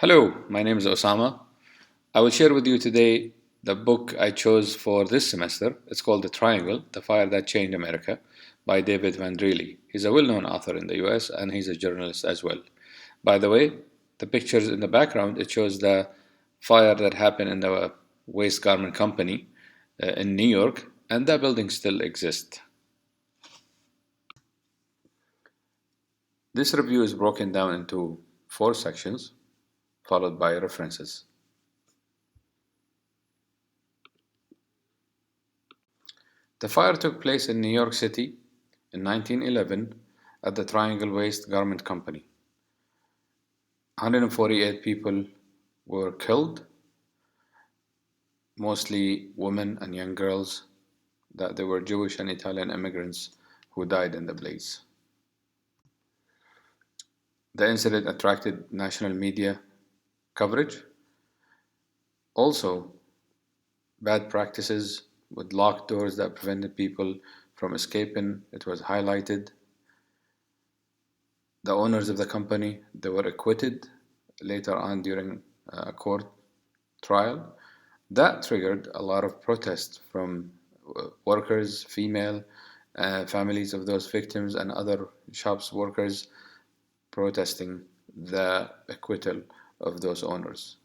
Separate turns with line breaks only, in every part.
Hello, my name is Osama. I will share with you today the book I chose for this semester. It's called The Triangle, The Fire That Changed America by David Van Dreely. He's a well-known author in the US and he's a journalist as well. By the way, the pictures in the background, it shows the fire that happened in the waste garment company in New York, and that building still exists. This review is broken down into four sections, followed by references. The fire took place in New York City in 1911 at the Triangle Waste Garment Company. 148 people were killed, mostly women and young girls, that they were Jewish and Italian immigrants who died in the blaze. The incident attracted national media coverage. Also, bad practices with locked doors that prevented people from escaping, it was highlighted. The owners of the company, they were acquitted later on during a court trial. That triggered a lot of protest from workers, female families of those victims, and other shops workers protesting the acquittal of those owners.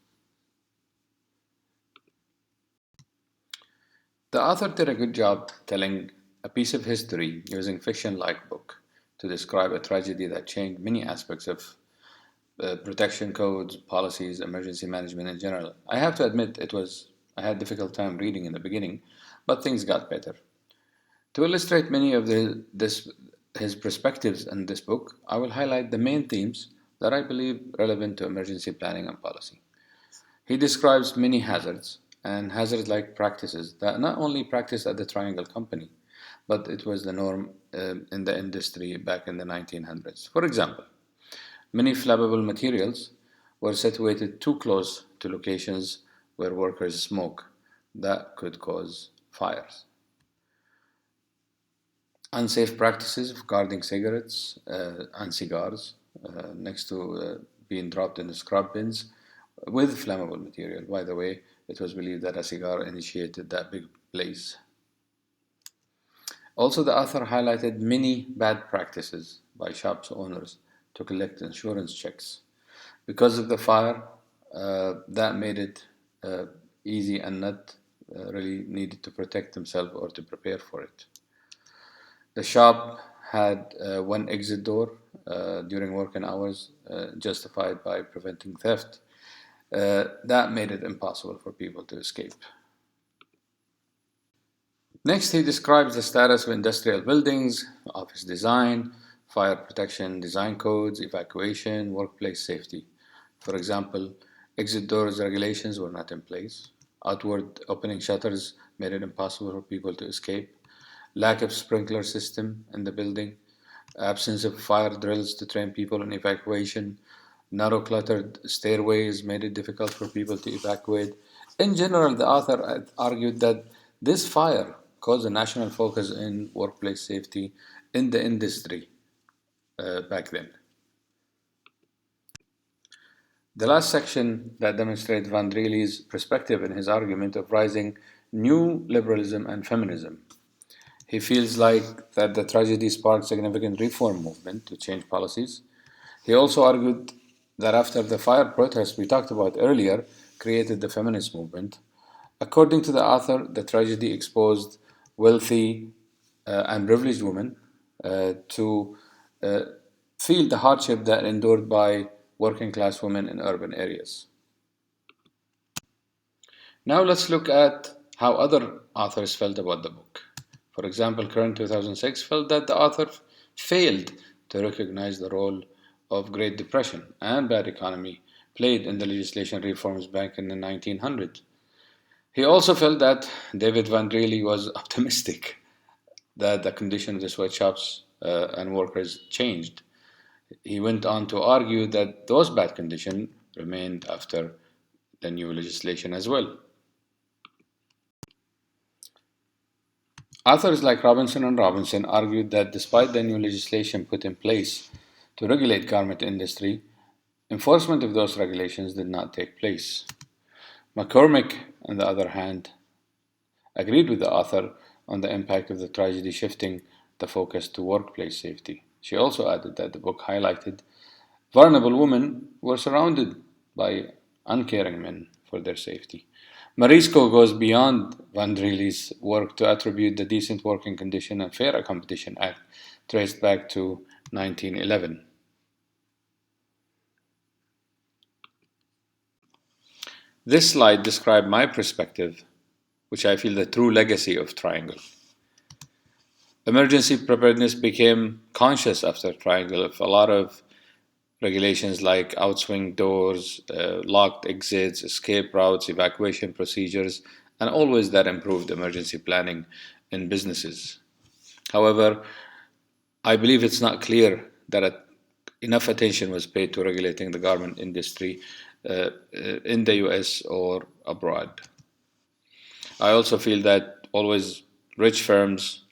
The author did a good job telling a piece of history using fiction-like book to describe a tragedy that changed many aspects of protection codes, policies, emergency management in general. I have to admit I had a difficult time reading in the beginning, but things got better. To illustrate many of his perspectives in this book, I will highlight the main themes that I believe relevant to emergency planning and policy. He describes many hazards and hazard-like practices that not only practiced at the Triangle Company, but it was the norm in the industry back in the 1900s. For example, many flammable materials were situated too close to locations where workers smoke. That could cause fires. Unsafe practices of guarding cigarettes and cigars next to being dropped in the scrub bins with flammable material. By the way, it was believed that a cigar initiated that big blaze. Also, the author highlighted many bad practices by shops owners to collect insurance checks. Because of the fire, that made it easy and not really needed to protect themselves or to prepare for it. The shop had one exit door during working hours, justified by preventing theft. That made it impossible for people to escape. Next, he describes the status of industrial buildings, office design, fire protection design codes, evacuation, workplace safety. For example, exit doors regulations were not in place. Outward opening shutters made it impossible for people to escape. Lack of sprinkler system in the building. Absence of fire drills to train people in evacuation. Narrow cluttered stairways made it difficult for people to evacuate. In general, the author argued that this fire caused a national focus in workplace safety in the industry back then. The last section that demonstrates Van Dreely's perspective in his argument of rising new liberalism and feminism. He feels like that the tragedy sparked significant reform movement to change policies. He also argued that after the fire protests we talked about earlier created the feminist movement. According to the author, the tragedy exposed wealthy and privileged women to feel the hardship that endured by working class women in urban areas. Now let's look at how other authors felt about the book. For example, Current 2006 felt that the author failed to recognize the role of Great Depression and bad economy played in the legislation reforms back in the 1900s. He also felt that David Van Dreely was optimistic that the condition of the sweatshops and workers changed. He went on to argue that those bad conditions remained after the new legislation as well. Authors like Robinson and Robinson argued that despite the new legislation put in place to regulate garment industry, Enforcement of those regulations did not take place. McCormick, on the other hand, agreed with the author on the impact of the tragedy shifting the focus to workplace safety. She also added that the book highlighted vulnerable women were surrounded by uncaring men for their safety. Marisco goes beyond Vandrili's work to attribute the Decent Working Condition and Fair Competition Act traced back to 1911. This slide describes my perspective, which I feel the true legacy of Triangle. Emergency preparedness became conscious after Triangle of a lot of regulations like outswing doors, locked exits, escape routes, evacuation procedures, and always that improved emergency planning in businesses. However, I believe it's not clear that enough attention was paid to regulating the garment industry in the US or abroad. I also feel that always rich firms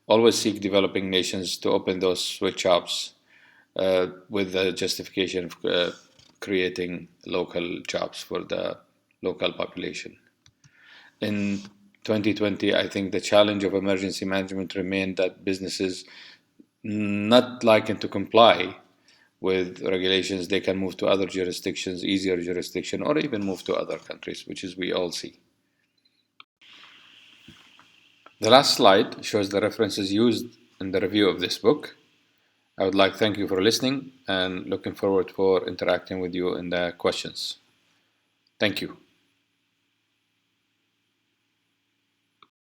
always seek developing nations to open those sweatshops with the justification of creating local jobs for the local population. In 2020, I think the challenge of emergency management remained that businesses not liking to comply with regulations, they can move to other jurisdictions, easier jurisdiction, or even move to other countries, which is we all see. The last slide shows the references used in the review of this book. I would like to thank you for listening and looking forward for interacting with you in the questions. Thank you.